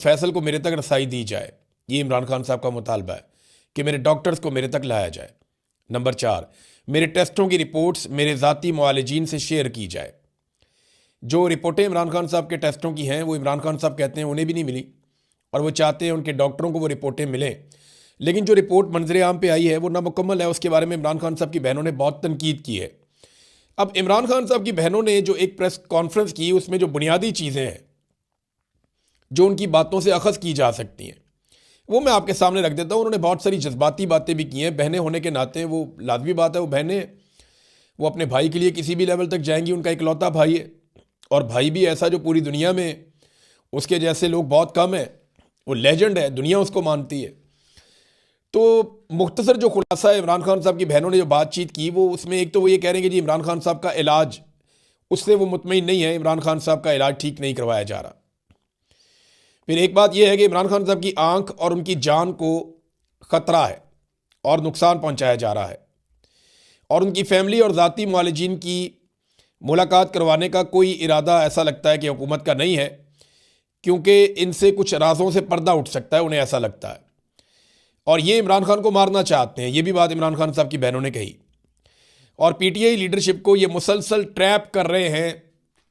फैसल को मेरे तक रसाई दी जाए। ये इमरान खान साहब का मुतालबा है कि मेरे डॉक्टर्स को मेरे तक लाया जाए। नंबर 4, मेरे टेस्टों की रिपोर्ट्स मेरे ज़ाती मुआलिजीन से शेयर की जाए। जो रिपोर्टें इमरान खान साहब के टेस्टों की हैं वो इमरान खान साहब कहते हैं उन्हें भी नहीं मिली, और वो चाहते हैं उनके डॉक्टरों को वो रिपोर्टें मिलें। लेकिन जो रिपोर्ट मंजर आम पे आई है वो नामुकम्मल है। उसके बारे में इमरान खान साहब की बहनों ने बहुत तनकीद की है। अब इमरान खान साहब की बहनों ने जो एक प्रेस कॉन्फ्रेंस की, उसमें जो बुनियादी चीज़ें हैं जो उनकी बातों से अखज़ की जा सकती हैं वो मैं आपके सामने रख देता हूँ। उन्होंने बहुत सारी जज्बाती बातें भी की हैं। बहनें होने के नाते वो लाजमी बात है, वो बहनें वो अपने भाई के लिए किसी भी लेवल तक जाएंगी। उनका इकलौता भाई है, और भाई भी ऐसा जो पूरी दुनिया में उसके जैसे लोग बहुत कम हैं। वो लेजेंड है, दुनिया उसको मानती है। तो मुख्तसर जो खुलासा है इमरान खान साहब की बहनों ने जो बातचीत की, वो उसमें एक तो वो ये कह रहे हैं कि जी इमरान खान साहब का इलाज, उससे वो मुतमईन नहीं है, इमरान खान साहब का इलाज ठीक नहीं करवाया जा रहा। फिर एक बात यह है कि इमरान खान साहब की आंख और उनकी जान को ख़तरा है और नुकसान पहुंचाया जा रहा है, और उनकी फैमिली और ज़ाती मुआलिजीन की मुलाकात करवाने का कोई इरादा ऐसा लगता है कि हुकूमत का नहीं है, क्योंकि इनसे कुछ राजों से पर्दा उठ सकता है, उन्हें ऐसा लगता है। और ये इमरान खान को मारना चाहते हैं। ये भी बात इमरान खान साहब की बहनों ने कही। और पीटीआई लीडरशिप को ये मुसलसल ट्रैप कर रहे हैं,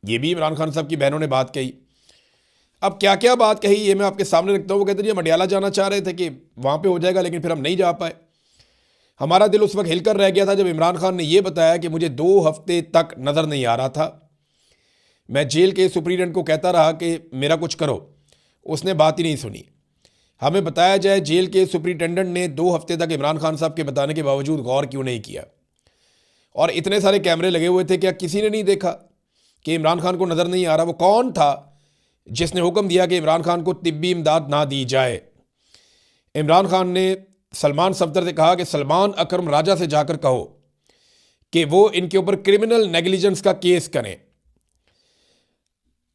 ये भी इमरान खान साहब की बहनों ने बात कही। अब क्या क्या बात कही ये मैं आपके सामने रखता हूँ। वो कहते हैं हम अडियाला जाना चाह रहे थे कि वहाँ पे हो जाएगा, लेकिन फिर हम नहीं जा पाए। हमारा दिल उस वक्त हिलकर रह गया था जब इमरान खान ने यह बताया कि मुझे 2 हफ्ते तक नज़र नहीं आ रहा था। मैं जेल के सुप्रीडेंट को कहता रहा कि मेरा कुछ करो, उसने बात ही नहीं सुनी। हमें बताया जाए जेल के सुप्रिटेंडेंट ने 2 हफ्ते तक इमरान खान साहब के बताने के बावजूद गौर क्यों नहीं किया। और इतने सारे कैमरे लगे हुए थे, क्या किसी ने नहीं देखा कि इमरान खान को नज़र नहीं आ रहा? वो कौन था जिसने हुक्म दिया कि इमरान खान को तिब्बी इमदाद ना दी जाए? इमरान खान ने सलमान सफदर से कहा कि सलमान अकरम राजा से जाकर कहो कि वो इनके ऊपर क्रिमिनल नेग्लिजेंस का केस करें।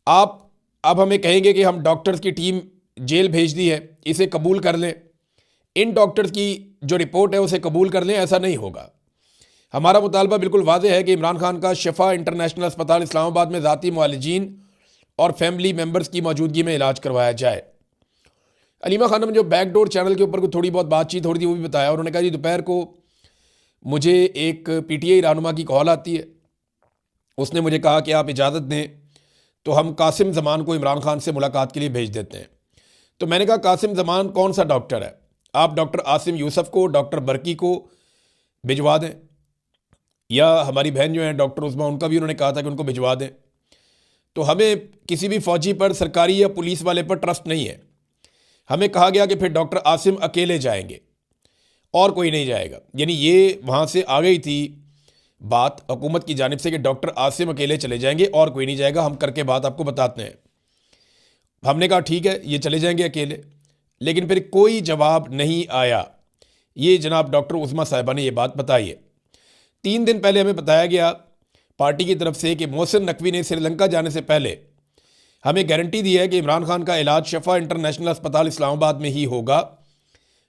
आप अब हमें कहेंगे कि हम डॉक्टर्स की टीम जेल भेज दी है, इसे कबूल कर लें, इन डॉक्टर्स की जो रिपोर्ट है उसे कबूल कर लें। ऐसा नहीं होगा। हमारा मुतालबा बिल्कुल वाज़ेह है कि इमरान खान का शिफा इंटरनेशनल अस्पताल इस्लामाबाद में ज़ाती मुआलिजीन और फैमिली मेम्बर्स की मौजूदगी में इलाज करवाया जाए। अलीमा खानम जो बैकडोर चैनल के ऊपर को थोड़ी बहुत बातचीत हो रही थी वो भी बताया। उन्होंने कहा जी दोपहर को मुझे एक पीटीआई रहनुमा की कॉल आती है, उसने मुझे कहा कि आप इजाज़त दें तो हम कासिम ज़मान को इमरान खान से मुलाकात के लिए भेज देते हैं। तो मैंने कहा कासिम ज़मान कौन सा डॉक्टर है? आप डॉक्टर आसिम यूसुफ को, डॉक्टर बरकी को भिजवा दें, या हमारी बहन जो है डॉक्टर उस्मा, उनका भी उन्होंने कहा था कि उनको भिजवा दें। तो हमें किसी भी फ़ौजी पर, सरकारी या पुलिस वाले पर ट्रस्ट नहीं है। हमें कहा गया कि फिर डॉक्टर आसिम अकेले जाएंगे और कोई नहीं जाएगा। यानी ये वहाँ से आ गई थी बात हुकूमत की जानिब से कि डॉक्टर आसिम अकेले चले जाएंगे और कोई नहीं जाएगा, हम करके बात आपको बताते हैं। हमने कहा ठीक है, ये चले जाएंगे अकेले, लेकिन फिर कोई जवाब नहीं आया। ये जनाब डॉक्टर उस्मा साहिबा ने ये बात बताई है। 3 दिन पहले हमें बताया गया पार्टी की तरफ से कि मोहसिन नकवी ने श्रीलंका जाने से पहले हमें गारंटी दी है कि इमरान खान का इलाज शिफा इंटरनेशनल अस्पताल इस्लामाबाद में ही होगा।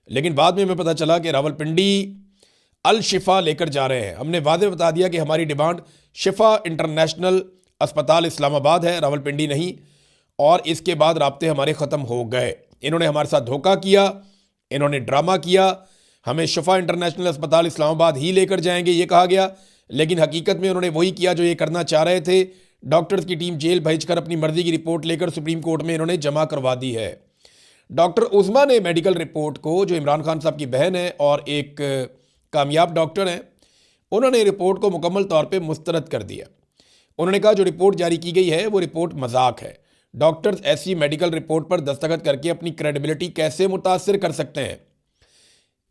लेकिन बाद में हमें पता चला कि रावलपिंडी अल शिफा लेकर जा रहे हैं। हमने वादे बता दिया कि हमारी डिमांड शिफा इंटरनेशनल अस्पताल इस्लामाबाद है, रावलपिंडी नहीं। और इसके बाद राब्ते हमारे ख़त्म हो गए। इन्होंने हमारे साथ धोखा किया, इन्होंने ड्रामा किया। हमें शिफा इंटरनेशनल अस्पताल इस्लामाबाद ही लेकर जाएंगे ये कहा गया, लेकिन हकीकत में उन्होंने वही किया जो ये करना चाह रहे थे। डॉक्टर्स की टीम जेल भेजकर अपनी मर्जी की रिपोर्ट लेकर सुप्रीम कोर्ट में इन्होंने जमा करवा दी है। डॉक्टर उस्मा ने मेडिकल रिपोर्ट को, जो इमरान खान साहब की बहन है और एक कामयाब डॉक्टर हैं, उन्होंने रिपोर्ट को मुकम्मल तौर पे मुस्तरद कर दिया। उन्होंने कहा जो रिपोर्ट जारी की गई है वो रिपोर्ट मजाक है। डॉक्टर्स ऐसी मेडिकल रिपोर्ट पर दस्तखत करके अपनी क्रेडिबिलिटी कैसे मुतासर कर सकते हैं?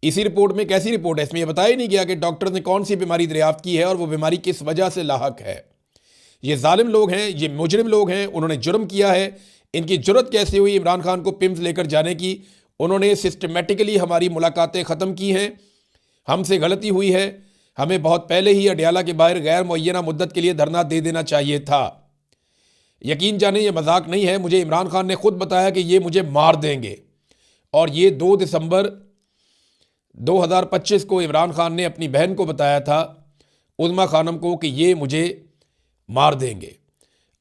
इसी रिपोर्ट में कैसी रिपोर्ट है? इसमें यह बताया ही नहीं गया कि डॉक्टर ने कौन सी बीमारी दरियाफ्त की है और वो बीमारी किस वजह से लाहक है। ये जालिम लोग हैं, ये मुजरिम लोग हैं, उन्होंने जुर्म किया है। इनकी जुर्रत कैसे हुई इमरान खान को पिम्स लेकर जाने की? उन्होंने सिस्टमेटिकली हमारी मुलाकातें ख़त्म की हैं। हमसे गलती हुई है, हमें बहुत पहले ही अडियाला के बाहर गैर मुअय्यना मुद्दत के लिए धरना दे देना चाहिए था। यकीन जाने ये मजाक नहीं है। मुझे इमरान खान ने खुद बताया कि ये मुझे मार देंगे, और ये 2 दिसंबर 2025 को इमरान खान ने अपनी बहन को बताया था, उज़्मा खानम को, कि ये मुझे मार देंगे।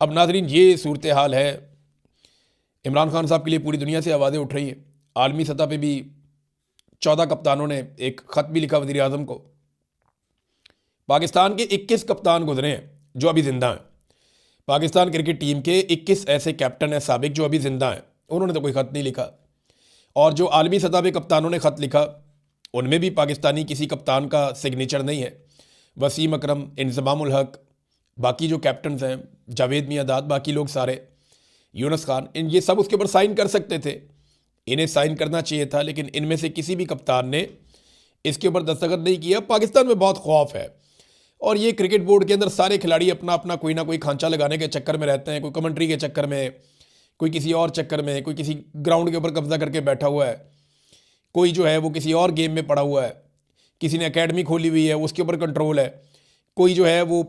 अब नाज़रीन ये सूरत हाल है। इमरान खान साहब के लिए पूरी दुनिया से आवाज़ें उठ रही हैं। आलमी सतह पे भी 14 कप्तानों ने एक ख़त भी लिखा वज़ीर आज़म को। पाकिस्तान के 21 कप्तान गुजरे हैं जो अभी ज़िंदा हैं। पाकिस्तान क्रिकेट टीम के 21 ऐसे कैप्टन हैं साबिक जो अभी ज़िंदा हैं, उन्होंने तो कोई ख़त नहीं लिखा। और जो आलमी सतह पे कप्तानों ने ख़त लिखा उनमें भी पाकिस्तानी किसी कप्तान का सिग्नेचर नहीं है। वसीम अकरम, इंज़माम उल हक, बाकी जो कैप्टन्स हैं, जावेद मियांदाद, बाकी लोग सारे, यूनुस खान, ये सब उसके ऊपर साइन कर सकते थे, इन्हें साइन करना चाहिए था, लेकिन इनमें से किसी भी कप्तान ने इसके ऊपर दस्तखत नहीं किया। पाकिस्तान में बहुत खौफ है और ये क्रिकेट बोर्ड के अंदर सारे खिलाड़ी अपना अपना कोई ना कोई खांचा लगाने के चक्कर में रहते हैं। कोई कमेंट्री के चक्कर में, कोई किसी और चक्कर में, कोई किसी ग्राउंड के ऊपर कब्जा करके बैठा हुआ है, कोई जो है वो किसी और गेम में पड़ा हुआ है, किसी ने एकेडमी खोली हुई है उसके ऊपर कंट्रोल है, कोई जो है वो